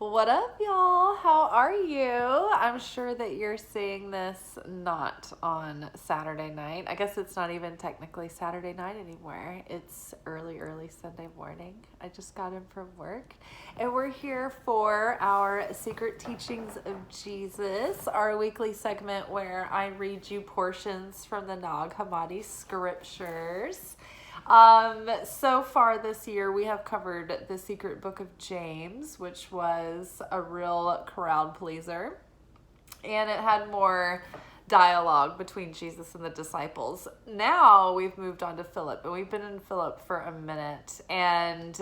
What up, y'all? How are you? I'm sure that you're seeing this not on Saturday night. I guess it's not even technically Saturday night anymore. It's early Sunday morning. I just got in from work, and we're here for our Secret Teachings of Jesus, our weekly segment where I read you portions from the Nag Hammadi scriptures. So far this year, we have covered the secret book of James, which was a real crowd pleaser. And it had more dialogue between Jesus and the disciples. Now we've moved on to Philip, and we've been in Philip for a minute. And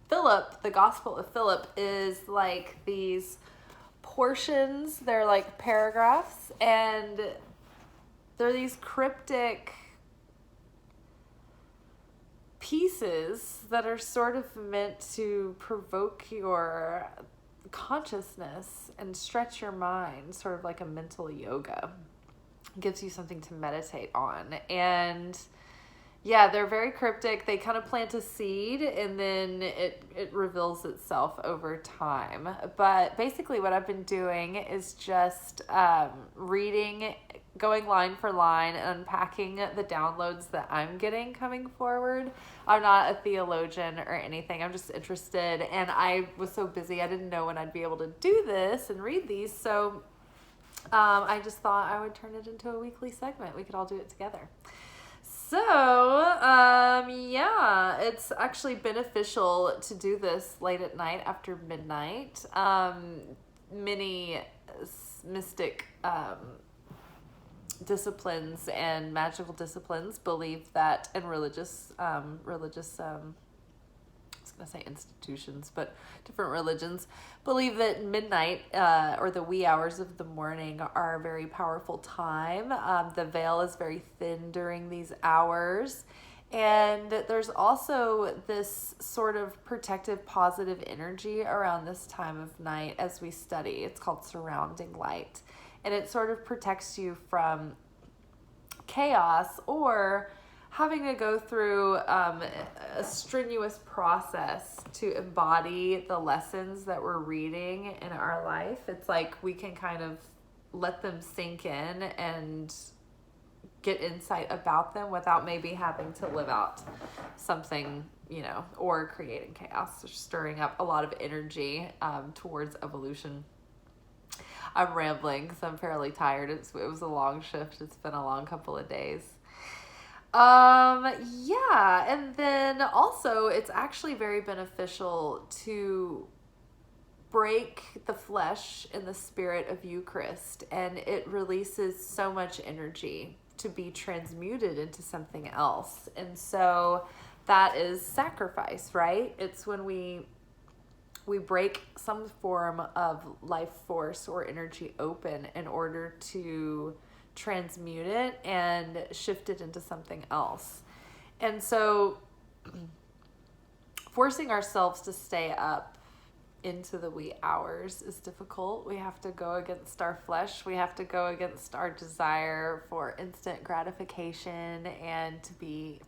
Philip, the Gospel of Philip, is like these portions, they're like paragraphs, and they're these cryptic pieces that are sort of meant to provoke your consciousness and stretch your mind, sort of like a mental yoga. It gives you something to meditate on. And yeah, they're very cryptic. They kind of plant a seed and then it reveals itself over time. But basically what I've been doing is just reading, going line for line, and unpacking the downloads that I'm getting coming forward. I'm not a theologian or anything. I'm just interested. And I was so busy, I didn't know when I'd be able to do this and read these. So I just thought I would turn it into a weekly segment. We could all do it together. So, yeah, it's actually beneficial to do this late at night after midnight. Many mystic disciplines and magical disciplines believe that, and religious I was going to say institutions, but different religions believe that midnight or the wee hours of the morning are a very powerful time. The veil is very thin during these hours. And there's also this sort of protective, positive energy around this time of night as we study. It's called surrounding light. And it sort of protects you from chaos or having to go through a strenuous process to embody the lessons that we're reading in our life. It's like we can kind of let them sink in and get insight about them without maybe having to live out something, or creating chaos or stirring up a lot of energy towards evolution. I'm rambling because I'm fairly tired. It was a long shift. It's been a long couple of days. Yeah, and then also it's actually very beneficial to break the flesh in the spirit of Eucharist, and it releases so much energy to be transmuted into something else. And so that is sacrifice, right? It's when we break some form of life force or energy open in order to transmute it and shift it into something else. And so forcing ourselves to stay up into the wee hours is difficult. We have to go against our flesh. We have to go against our desire for instant gratification and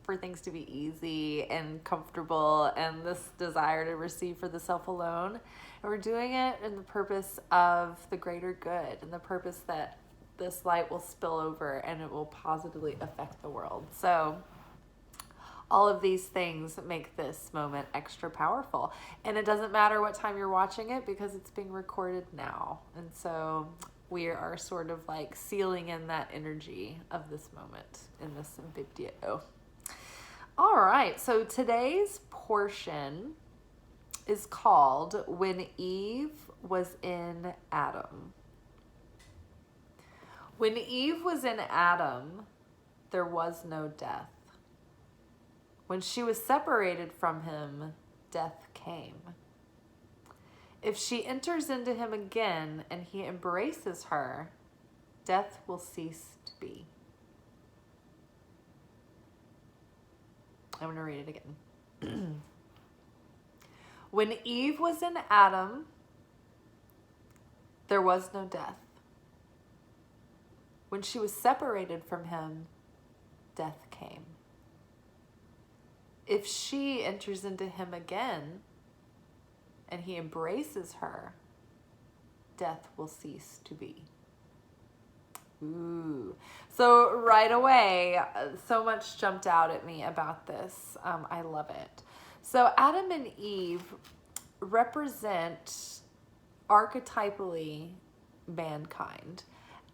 for things to be easy and comfortable, and this desire to receive for the self alone. And we're doing it in the purpose of the greater good and the purpose that this light will spill over and it will positively affect the world. So all of these things make this moment extra powerful. And it doesn't matter what time you're watching it because it's being recorded now. And so we are sort of like sealing in that energy of this moment in this video. All right, so today's portion is called When Eve Was in Adam. When Eve was in Adam, there was no death. When she was separated from him, death came. If she enters into him again and he embraces her, death will cease to be. I'm going to read it again. When Eve was in Adam, there was no death. When she was separated from him, death came. If she enters into him again and he embraces her, death will cease to be. Ooh. So right away, so much jumped out at me about this. I love it. So Adam and Eve represent archetypally mankind.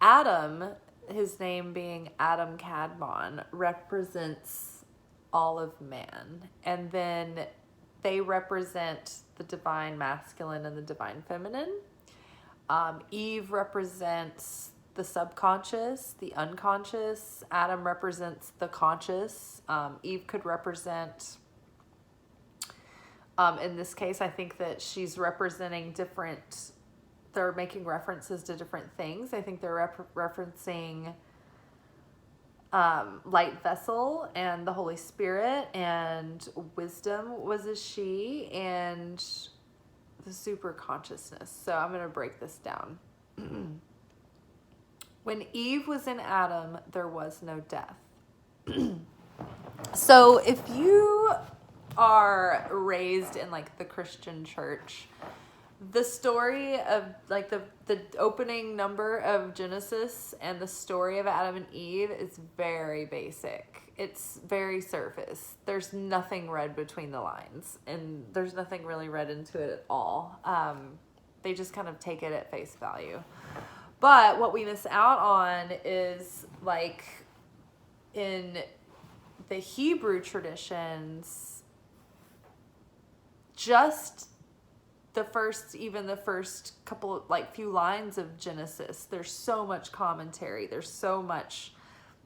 Adam, his name being Adam Kadmon, represents all of man. And then they represent the divine masculine and the divine feminine. Eve represents the subconscious, the unconscious. Adam represents the conscious. Eve could represent, in this case, I think that she's representing different, they're making references to different things. I think they're referencing light vessel and the Holy Spirit, and wisdom was a she, and the superconsciousness. So I'm going to break this down. When Eve was in Adam, there was no death. So if you are raised in like the Christian church, the story of like the opening number of Genesis and the story of Adam and Eve is very basic. It's very surface. There's nothing read between the lines, and there's nothing really read into it at all. They just kind of take it at face value. But what we miss out on is, like, in the Hebrew traditions, just the first couple, like, few lines of Genesis, there's so much commentary. There's so much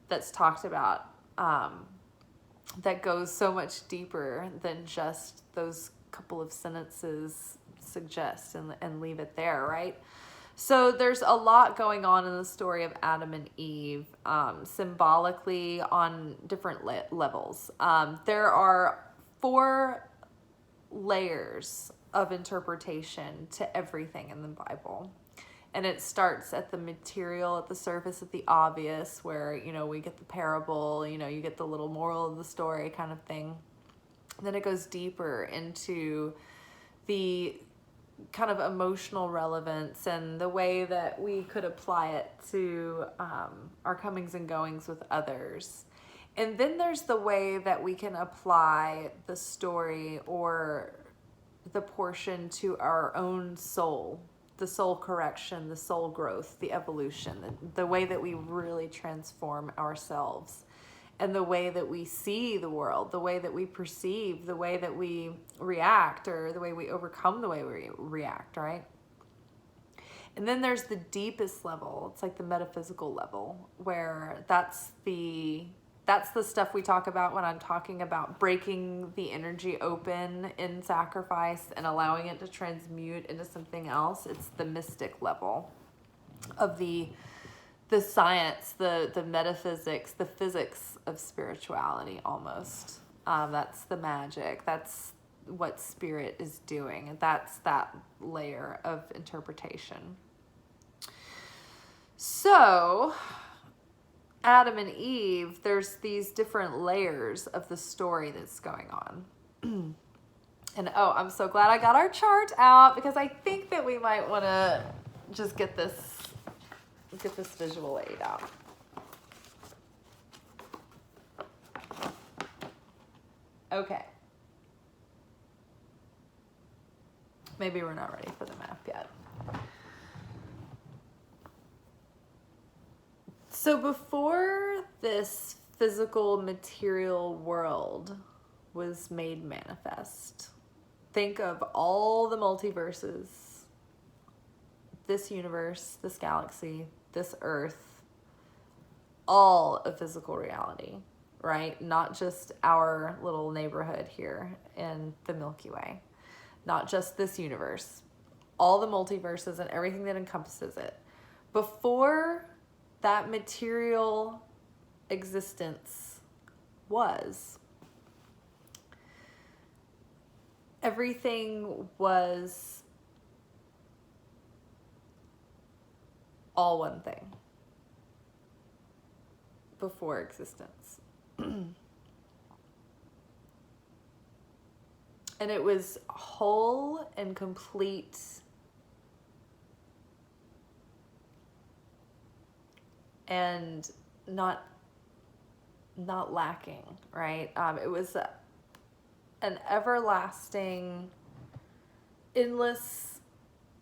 that's talked about that goes so much deeper than just those couple of sentences suggest and leave it there, right? So there's a lot going on in the story of Adam and Eve, symbolically on different levels. There are 4 layers of interpretation to everything in the Bible. And it starts at the material, at the surface, at the obvious, where, you know, we get the parable, you know, you get the little moral of the story kind of thing. And then it goes deeper into the kind of emotional relevance and the way that we could apply it to our comings and goings with others. And then there's the way that we can apply the story or the portion to our own soul, the soul correction, the soul growth, the evolution, the way that we really transform ourselves, and the way that we see the world, the way that we perceive, the way that we react, or the way we overcome the way we react, right? And then there's the deepest level. It's like the metaphysical level, where that's the stuff we talk about when I'm talking about breaking the energy open in sacrifice and allowing it to transmute into something else. It's the mystic level of the science, the metaphysics, the physics of spirituality almost. That's the magic. That's what spirit is doing. And that's that layer of interpretation. So Adam and Eve, there's these different layers of the story that's going on. And oh, I'm so glad I got our chart out, because I think that we might want to just get this visual aid out. Okay. Maybe we're not ready for the map yet. So before this physical material world was made manifest, think of all the multiverses, this universe, this galaxy, this earth, all of physical reality, right? Not just our little neighborhood here in the Milky Way, not just this universe, all the multiverses and everything that encompasses it. Before that material existence was, everything was all one thing before existence. And it was whole and complete and not lacking, right? It was an everlasting, endless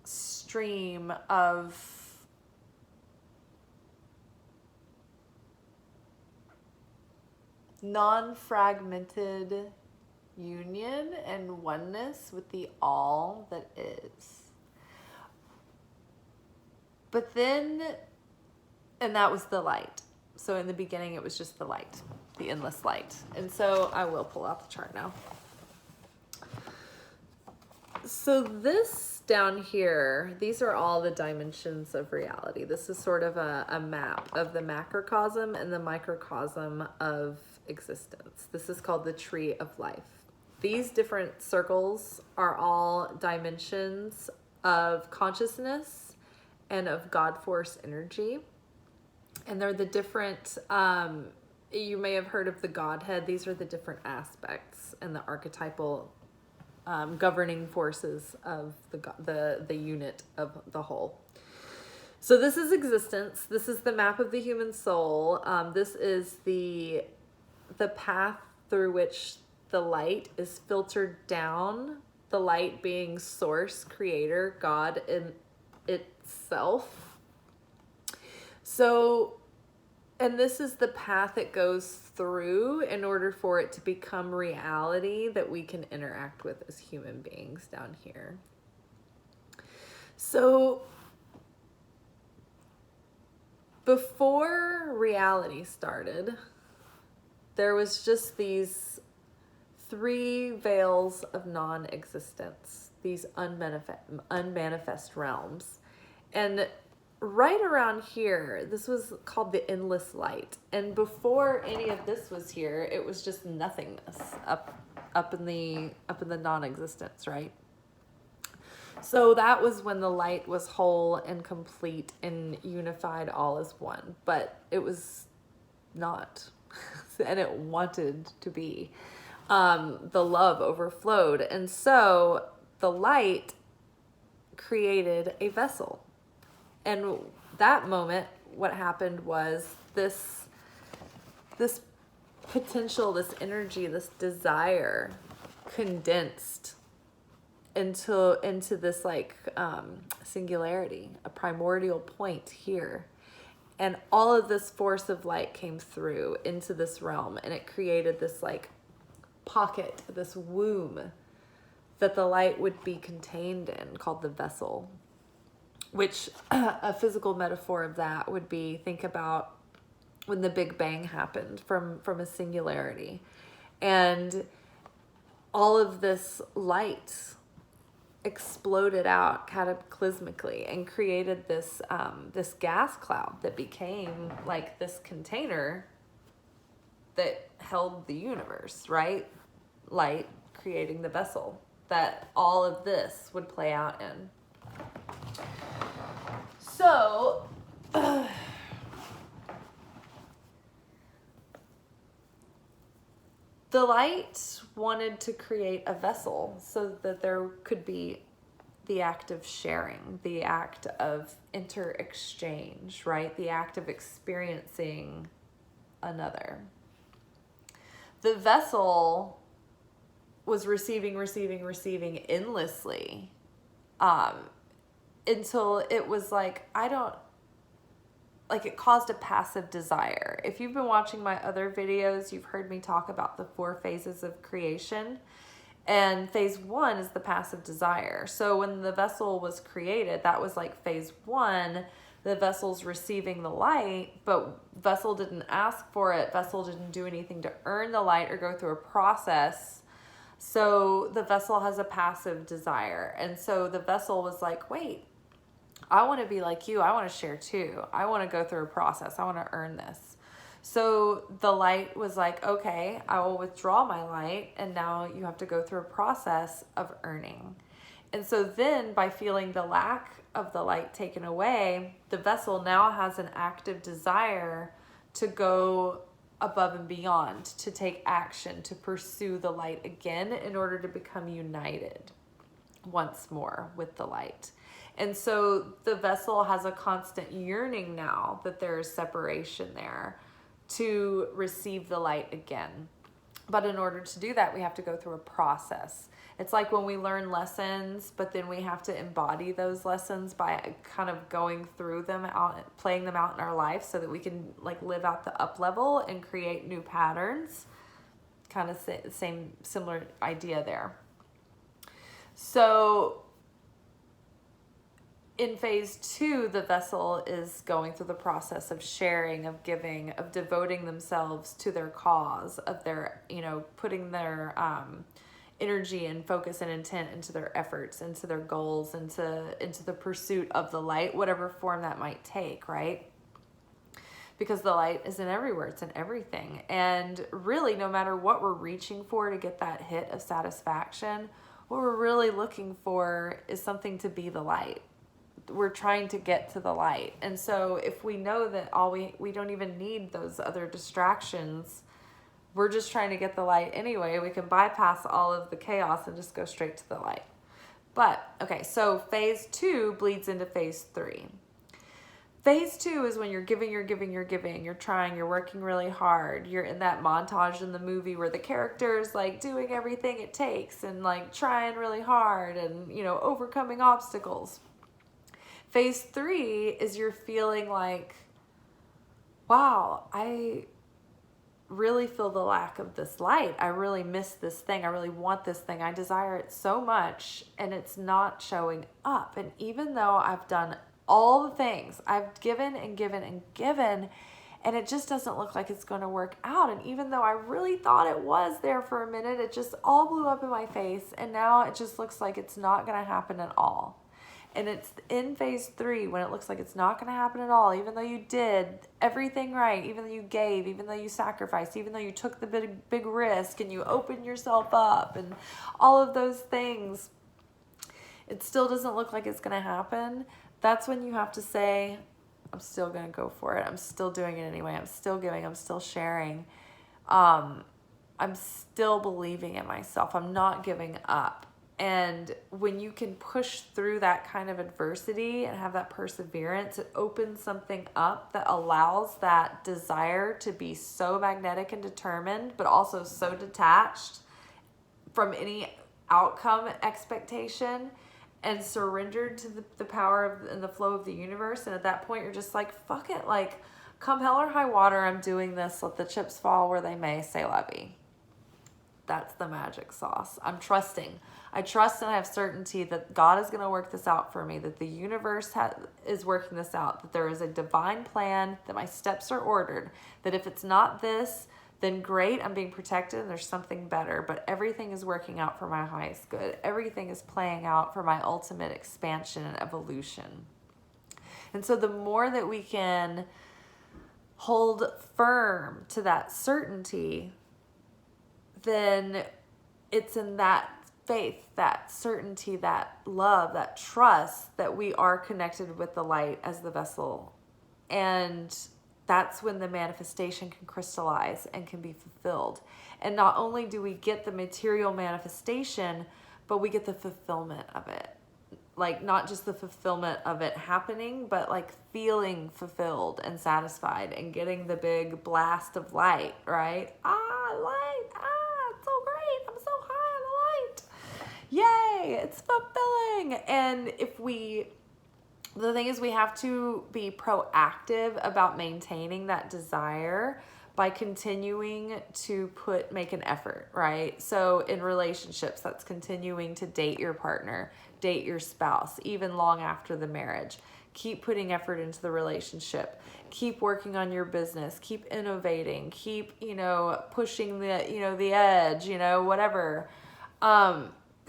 stream of non-fragmented union and oneness with the all that is. But then, and that was the light. So in the beginning, it was just the light, the endless light. And so I will pull out the chart now. So this down here, these are all the dimensions of reality. This is sort of a map of the macrocosm and the microcosm of existence. This is called the tree of life. These different circles are all dimensions of consciousness and of God force energy. And they're the different, you may have heard of the Godhead. These are the different aspects and the archetypal governing forces of the unit of the whole. So this is existence. This is the map of the human soul. This is the path through which the light is filtered down, the light being source, creator, God in itself. So, and this is the path it goes through in order for it to become reality that we can interact with as human beings down here. So, before reality started, there was just these three veils of non-existence, these unmanifest realms. And right around here, this was called the endless light. And before any of this was here, it was just nothingness up in the non-existence, right? So that was when the light was whole and complete and unified all as one, but it was not, and it wanted to be. The love overflowed, and so the light created a vessel. And that moment, what happened was this potential, this energy, this desire condensed into this like singularity, a primordial point here. And all of this force of light came through into this realm, and it created this like pocket, this womb that the light would be contained in, called the vessel. Which a physical metaphor of that would be, think about when the Big Bang happened from a singularity, and all of this light exploded out cataclysmically and created this this gas cloud that became like this container that held the universe, right? Light creating the vessel that all of this would play out in. So, the light wanted to create a vessel so that there could be the act of sharing, the act of inter-exchange, right? The act of experiencing another. The vessel was receiving endlessly, until it was like, it caused a passive desire. If you've been watching my other videos, you've heard me talk about the 4 phases of creation. And phase 1 is the passive desire. So when the vessel was created, that was like phase 1. The vessel's receiving the light, but vessel didn't ask for it. Vessel didn't do anything to earn the light or go through a process. So the vessel has a passive desire. And so the vessel was like, wait, I want to be like you. I want to share too. I want to go through a process. I want to earn this. So the light was like, okay, I will withdraw my light. And now you have to go through a process of earning. And so then by feeling the lack of the light taken away, the vessel now has an active desire to go above and beyond, to take action, to pursue the light again in order to become united once more with the light. And so the vessel has a constant yearning now that there's separation there to receive the light again. But in order to do that, we have to go through a process. It's like when we learn lessons, but then we have to embody those lessons by kind of going through them out, playing them out in our life so that we can like live out the up level and create new patterns. Kind of similar idea there. So in phase 2, the vessel is going through the process of sharing, of giving, of devoting themselves to their cause, of their, putting their energy and focus and intent into their efforts, into their goals, into the pursuit of the light, whatever form that might take, right? Because the light is in everywhere, it's in everything. And really, no matter what we're reaching for to get that hit of satisfaction, what we're really looking for is something to be the light. We're trying to get to the light. And so if we know that we don't even need those other distractions, we're just trying to get the light anyway, we can bypass all of the chaos and just go straight to the light. But, okay, so phase 2 bleeds into phase 3. Phase 2 is when you're giving, you're trying, you're working really hard. You're in that montage in the movie where the character's like doing everything it takes and like trying really hard and, overcoming obstacles. Phase 3 is you're feeling like, wow, I really feel the lack of this light. I really miss this thing. I really want this thing. I desire it so much and it's not showing up. And even though I've done all the things, I've given and given and given, and it just doesn't look like it's going to work out. And even though I really thought it was there for a minute, it just all blew up in my face. And now it just looks like it's not going to happen at all. And it's in phase 3 when it looks like it's not going to happen at all, even though you did everything right, even though you gave, even though you sacrificed, even though you took the big risk and you opened yourself up and all of those things, it still doesn't look like it's going to happen. That's when you have to say, I'm still going to go for it. I'm still doing it anyway. I'm still giving. I'm still sharing. I'm still believing in myself. I'm not giving up. And when you can push through that kind of adversity and have that perseverance, it opens something up that allows that desire to be so magnetic and determined, but also so detached from any outcome expectation and surrendered to the power and the flow of the universe. And at that point, you're just like, fuck it. Like, come hell or high water, I'm doing this. Let the chips fall where they may, say la vie. That's the magic sauce. I'm trusting. I trust and I have certainty that God is going to work this out for me, that the universe is working this out, that there is a divine plan, that my steps are ordered, that if it's not this, then great, I'm being protected and there's something better, but everything is working out for my highest good. Everything is playing out for my ultimate expansion and evolution. And so the more that we can hold firm to that certainty, then it's in that faith, that certainty, that love, that trust that we are connected with the light as the vessel. And that's when the manifestation can crystallize and can be fulfilled. And not only do we get the material manifestation, but we get the fulfillment of it. Like, not just the fulfillment of it happening, but like feeling fulfilled and satisfied and getting the big blast of light, right? Light, it's so great. I'm so high on the light. Yay, it's fulfilling. And the thing is, we have to be proactive about maintaining that desire by continuing to make an effort, right? So in relationships, that's continuing to date your partner, date your spouse, even long after the marriage. Keep putting effort into the relationship. Keep working on your business. Keep innovating. Keep, pushing the edge, whatever.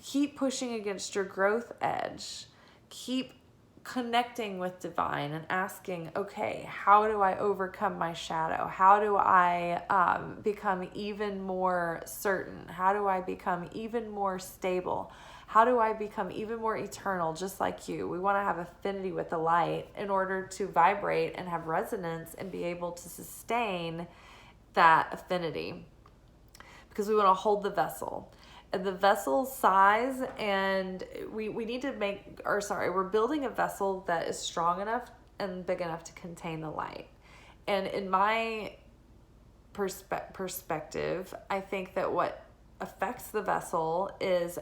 Keep pushing against your growth edge. Keep connecting with divine and asking, okay, how do I overcome my shadow? How do I become even more certain? How do I become even more stable? How do I become even more eternal, just like you? We want to have affinity with the light in order to vibrate and have resonance and be able to sustain that affinity, because we want to hold the vessel. And the vessel size, and we need to we're building a vessel that is strong enough and big enough to contain the light. And in my perspective, I think that what affects the vessel is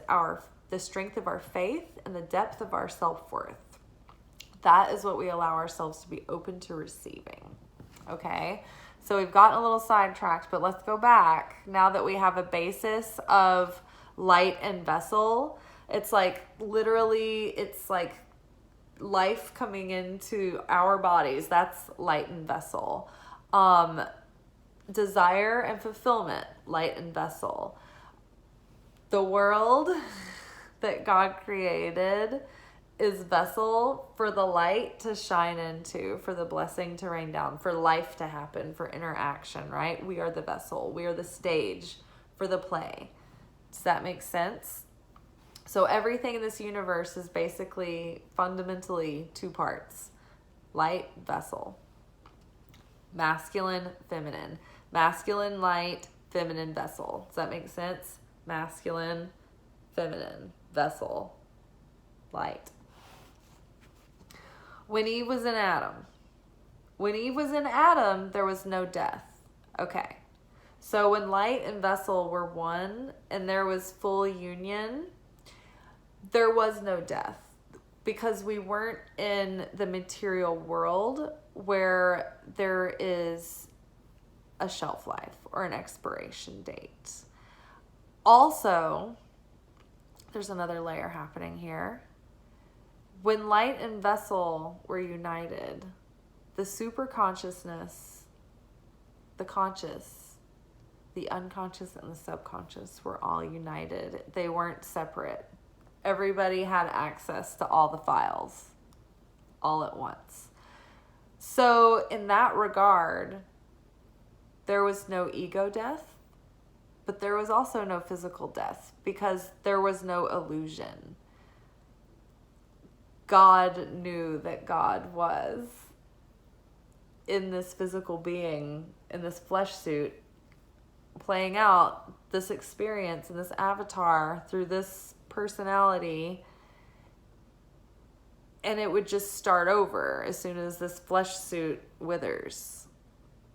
the strength of our faith and the depth of our self-worth. That is what we allow ourselves to be open to receiving. Okay? So we've gotten a little sidetracked, but let's go back. Now that we have a basis of light and vessel, it's like literally, it's like life coming into our bodies. That's light and vessel. Desire and fulfillment, light and vessel. The world that God created is vessel for the light to shine into, for the blessing to rain down, for life to happen, for interaction, right? We are the vessel. We are the stage for the play. Does that make sense? So everything in this universe is basically fundamentally two parts. Light, vessel. Masculine, feminine. Masculine, light, feminine, vessel. Does that make sense? Masculine, feminine, vessel, light. When Eve was in Adam, there was no death. Okay. So when light and vessel were one and there was full union, there was no death, because we weren't in the material world where there is a shelf life or an expiration date. Also, there's another layer happening here. When light and vessel were united, the superconsciousness, the conscious, the unconscious, and the subconscious were all united. They weren't separate. Everybody had access to all the files all at once. So in that regard, there was no ego death, but there was also no physical death, because there was no illusion. God knew that God was in this physical being, in this flesh suit, playing out this experience and this avatar through this personality, and it would just start over as soon as this flesh suit withers.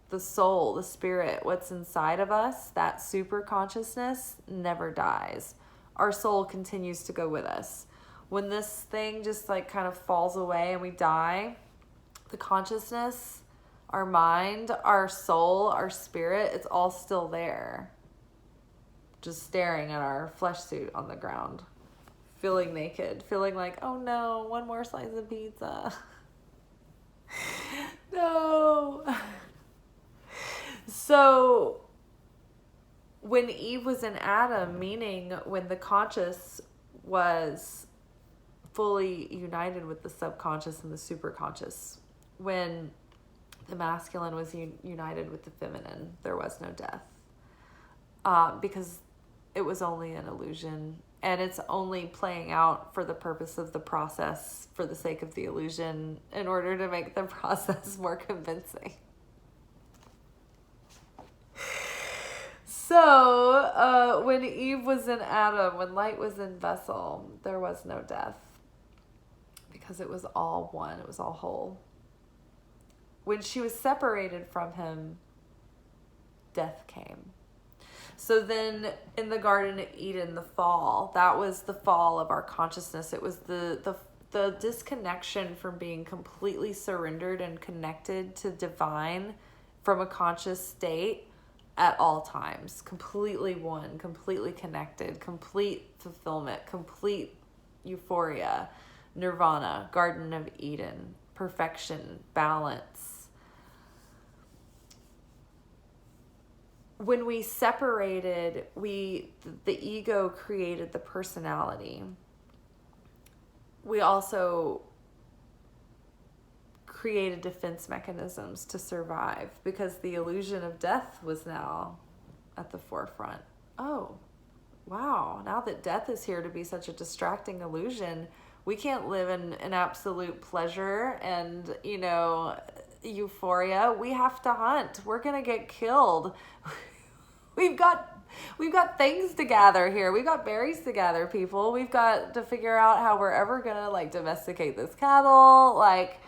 The soul, the spirit, what's inside of us, that super consciousness never dies. Our soul continues to go with us. When this thing just like kind of falls away and we die, the consciousness, our mind, our soul, our spirit, it's all still there. Just staring at our flesh suit on the ground. Feeling naked. Feeling like, oh no, one more slice of pizza. No. So when Eve was in Adam, meaning when the conscious was fully united with the subconscious and the superconscious, when the masculine was united with the feminine, there was no death. Because it was only an illusion, and it's only playing out for the purpose of the process, for the sake of the illusion, in order to make the process more convincing. So, when Eve was in Adam, when light was in vessel, there was no death, because it was all one, it was all whole. When she was separated from him, death came. So then in the Garden of Eden, the fall, that was the fall of our consciousness. It was the disconnection from being completely surrendered and connected to divine from a conscious state at all times. Completely one, completely connected, complete fulfillment, complete euphoria, nirvana, Garden of Eden, perfection, balance. When we separated, the ego created the personality. We also created defense mechanisms to survive, because the illusion of death was now at the forefront. Oh, wow. Now that death is here to be such a distracting illusion, we can't live in an absolute pleasure and, euphoria. We have to hunt. We're going to get killed. We've got We've got things to gather here. We've got berries to gather, people. We've got to figure out how we're ever going to like domesticate this cattle. Like,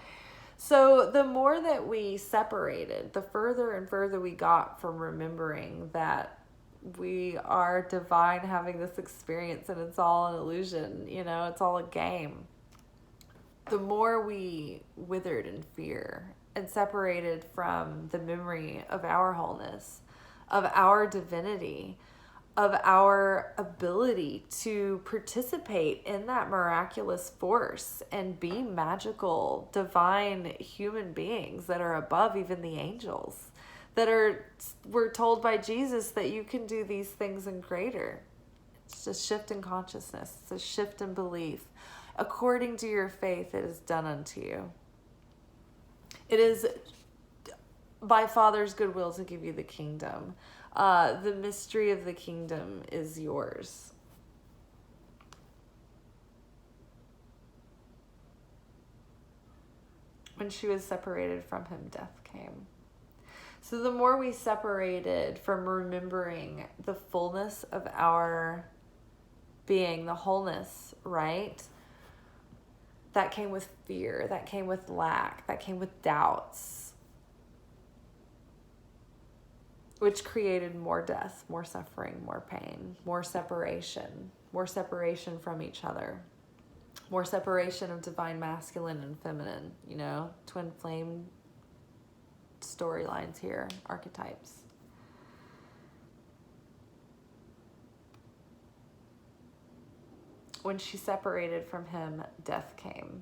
so the more that we separated, the further and further we got from remembering that we are divine having this experience and it's all an illusion, you know, it's all a game. The more we withered in fear and separated from the memory of our wholeness, of our divinity, of our ability to participate in that miraculous force and be magical, divine human beings that are above even the angels, that we're told by Jesus that you can do these things and greater. It's a shift in consciousness. It's a shift in belief. According to your faith, it is done unto you. It is by Father's goodwill to give you the kingdom. The mystery of the kingdom is yours. When she was separated from him, death came. So the more we separated from remembering the fullness of our being, the wholeness, right? That came with fear, that came with lack, that came with doubts, which created more death, more suffering, more pain, more separation from each other, more separation of divine masculine and feminine, you know, twin flame storylines here, archetypes. When she separated from him, death came.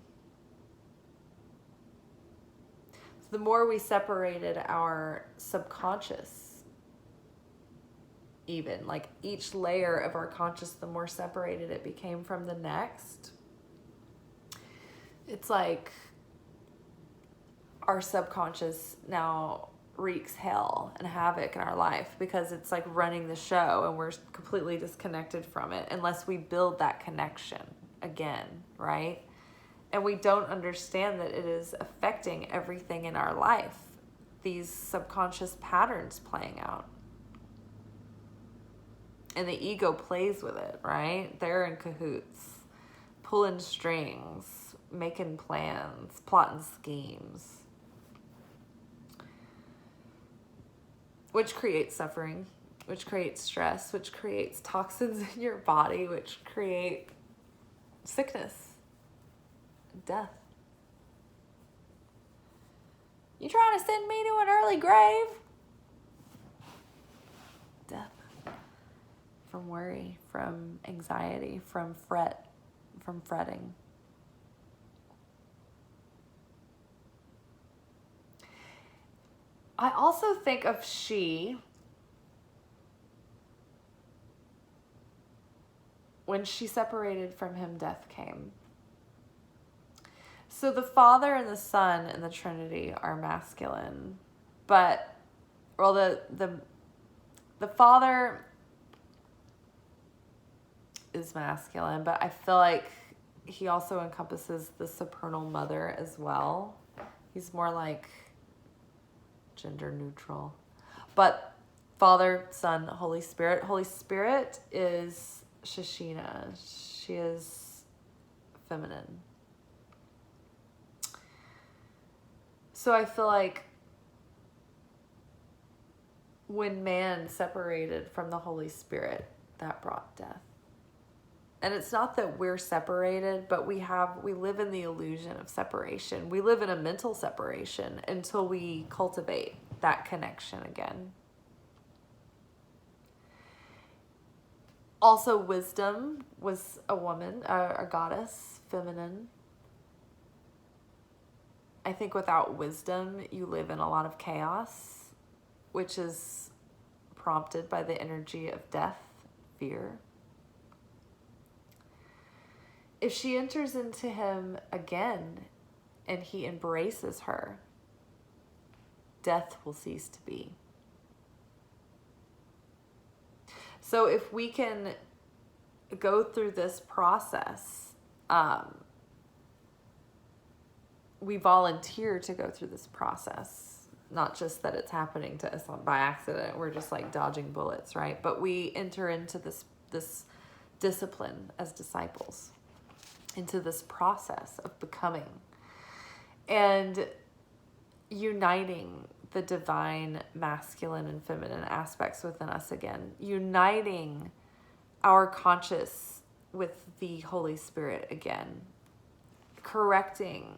So the more we separated our subconscious, even like each layer of our conscious, the more separated it became from the next. It's like our subconscious now wreaks hell and havoc in our life because it's like running the show and we're completely disconnected from it unless we build that connection again, right? And we don't understand that it is affecting everything in our life, these subconscious patterns playing out. And the ego plays with it, right? They're in cahoots, pulling strings, making plans, plotting schemes, which creates suffering, which creates stress, which creates toxins in your body, which create sickness, death. You trying to send me to an early grave? Death. From worry, from anxiety, from fretting. I also think of she, when she separated from him, death came. So the Father and the Son and the Trinity are masculine, but, well, the Father is masculine, but I feel like he also encompasses the supernal mother as well. He's more like gender neutral, but Father, Son, Holy Spirit. Holy Spirit is Shashina. She is feminine. So I feel like when man separated from the Holy Spirit, that brought death. And it's not that we're separated, but we live in the illusion of separation. We live in a mental separation until we cultivate that connection again. Also, wisdom was a woman, a goddess, feminine. I think without wisdom, you live in a lot of chaos, which is prompted by the energy of death, fear. If she enters into him again and he embraces her, death will cease to be. So if we can go through this process, we volunteer to go through this process. not just that it's happening to us by accident. We're just like dodging bullets, right? But we enter into this discipline as disciples, into this process of becoming and uniting the divine masculine and feminine aspects within us again, uniting our conscious with the Holy Spirit again, correcting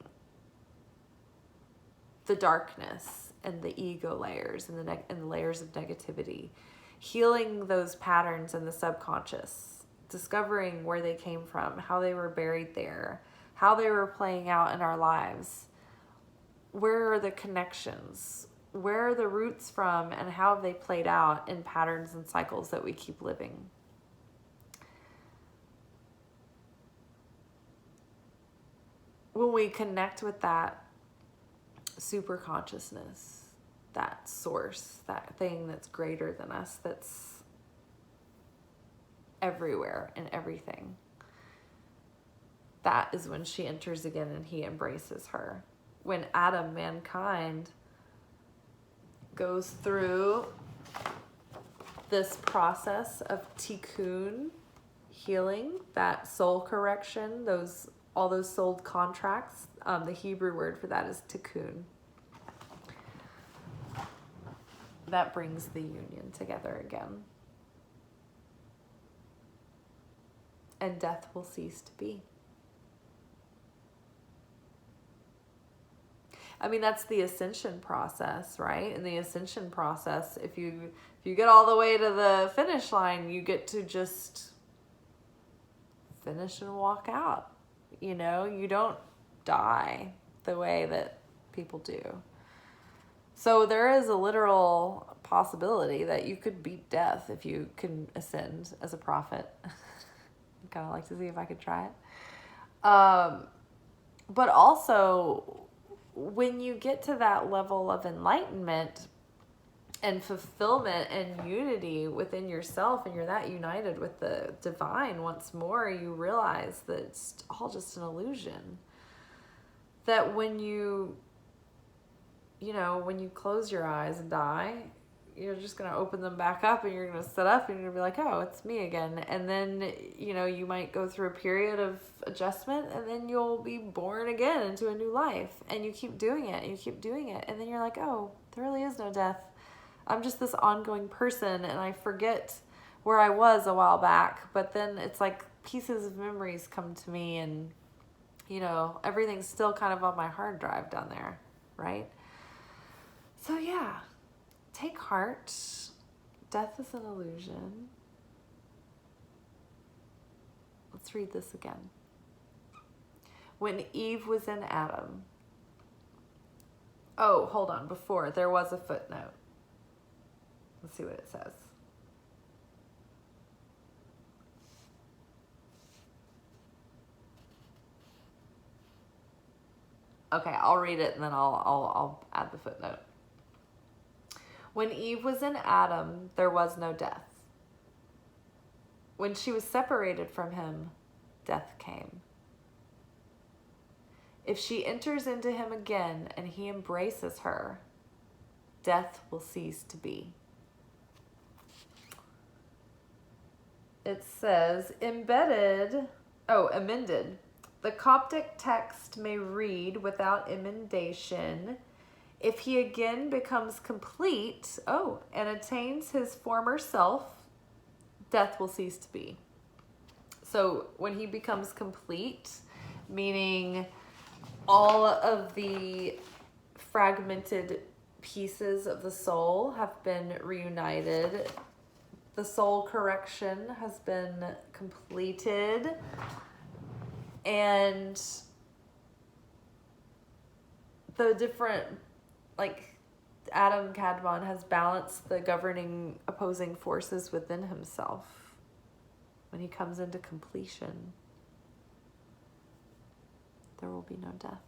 the darkness and the ego layers and the layers of negativity, healing those patterns in the subconscious, discovering where they came from, how they were buried there, how they were playing out in our lives. Where are the connections? Where are the roots from, and how have they played out in patterns and cycles that we keep living? When we connect with that superconsciousness, that source, that thing that's greater than us, that's everywhere and everything, that is when she enters again and he embraces her. When Adam, mankind, goes through this process of tikkun, healing, that soul correction, all those soul contracts, the Hebrew word for that is tikkun. That brings the union together again. And death will cease to be. I mean, that's the ascension process, right? In the ascension process, if you get all the way to the finish line, you get to just finish and walk out. You know, you don't die the way that people do. So there is a literal possibility that you could beat death if you can ascend as a prophet. I'd kind of like to see if I could try it. But also, when you get to that level of enlightenment and fulfillment and unity within yourself, and you're that united with the divine once more, you realize that it's all just an illusion. That when you close your eyes and die, you're just going to open them back up and you're going to sit up and you're going to be like, oh, it's me again. And then, you might go through a period of adjustment and then you'll be born again into a new life. And you keep doing it and you keep doing it. And then you're like, oh, there really is no death. I'm just this ongoing person and I forget where I was a while back. But then it's like pieces of memories come to me and, everything's still kind of on my hard drive down there, right? So yeah, take heart. Death is an illusion. Let's read this again. When Eve was in Adam. Oh, hold on. Before, there was a footnote. Let's see what it says. Okay, I'll read it and then I'll add the footnote. When Eve was in Adam, there was no death. When she was separated from him, death came. If she enters into him again and he embraces her, death will cease to be. It says, amended. The Coptic text may read without emendation. If he again becomes complete, and attains his former self, death will cease to be. So when he becomes complete, meaning all of the fragmented pieces of the soul have been reunited, the soul correction has been completed, and the different, Adam Kadmon has balanced the governing opposing forces within himself. When he comes into completion, there will be no death.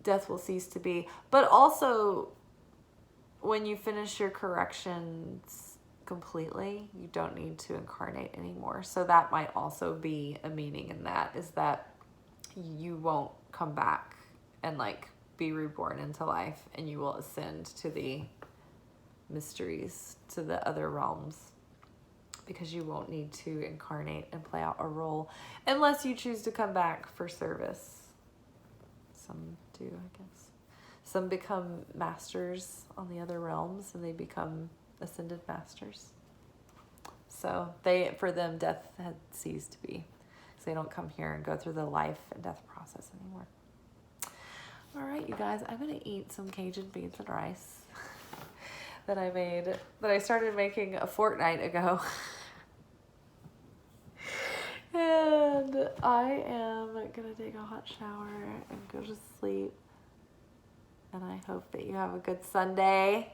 Death will cease to be. But also, when you finish your corrections completely, you don't need to incarnate anymore. So that might also be a meaning in that, is that you won't come back and be reborn into life, and you will ascend to the mysteries, to the other realms, because you won't need to incarnate and play out a role unless you choose to come back for service. Some do, I guess. Some become masters on the other realms, and they become ascended masters. So for them, death had ceased to be. So they don't come here and go through the life and death process anymore. All right, you guys, I'm going to eat some Cajun beans and rice that I started making a fortnight ago. And I am going to take a hot shower and go to sleep. And I hope that you have a good Sunday.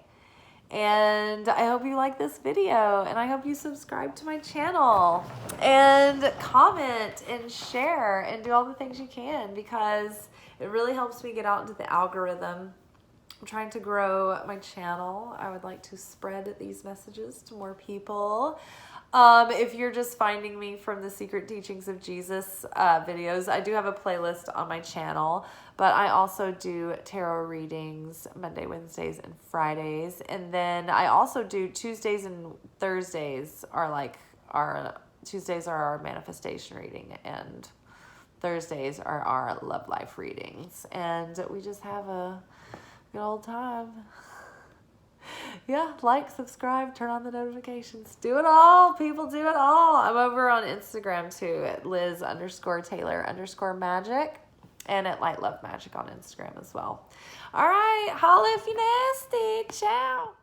And I hope you like this video, and I hope you subscribe to my channel and comment and share and do all the things you can, because it really helps me get out into the algorithm. I'm trying to grow my channel. I would like to spread these messages to more people. If you're just finding me from the Secret Teachings of Jesus videos, I do have a playlist on my channel, but I also do tarot readings Monday, Wednesdays, and Fridays. And then I also do Tuesdays and Thursdays Tuesdays are our manifestation reading, and Thursdays are our love life readings. And we just have a good old time. Yeah, like, subscribe, turn on the notifications. Do it all, people, do it all. I'm over on Instagram too at Liz_Taylor_Magick, and at Light Love Magic on Instagram as well. All right, holla if you nasty. Ciao.